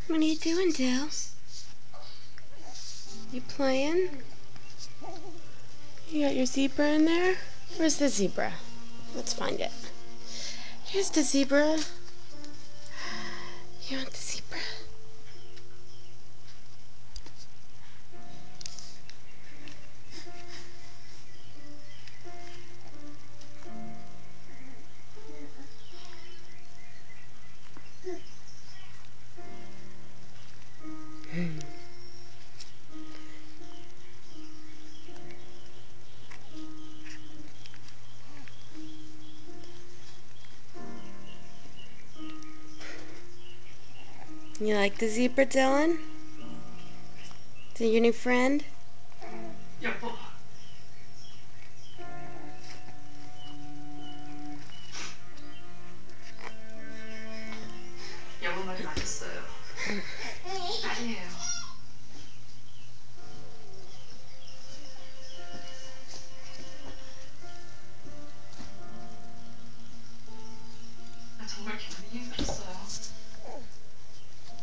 What are you doing, Dale? You playing? You got your zebra in there? Where's the zebra? Let's find it. Here's the zebra. You want the zebra? You like the zebra, Dylan? Is it your new friend? 여보. 여보 말이 맞았어요. 아니에요. 나 정말 기분이 힘들었어요.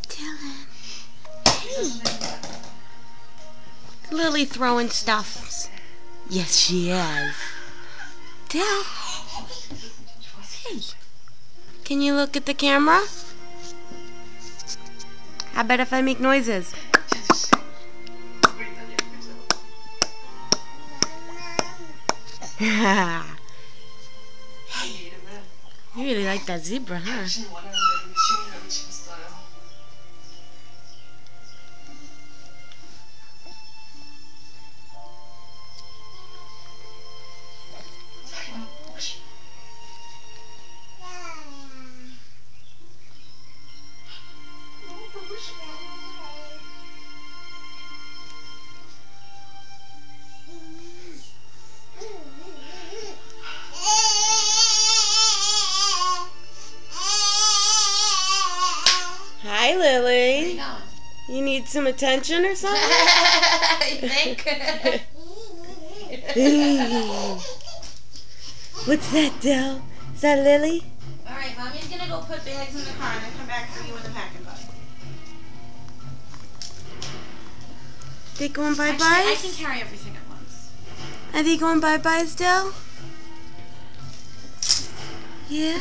Dylan. Hey. Lily throwing stuff. Yes, she is. Dale. Hey. Can you look at the camera? How about if I make noises? Hey. You really like that zebra, huh? Hi, Lily. Where are you going? You need some attention or something? You think? What's that, Del? Is that Lily? Alright, Mommy's gonna go put bags in the car and then come back for you with a packing bug. They going bye-byes? Actually, I can carry everything at once. Are they going bye-byes, Del? Yeah?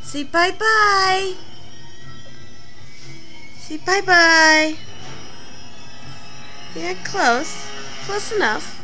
Say bye-bye. Say bye-bye. Yeah, close. Close enough.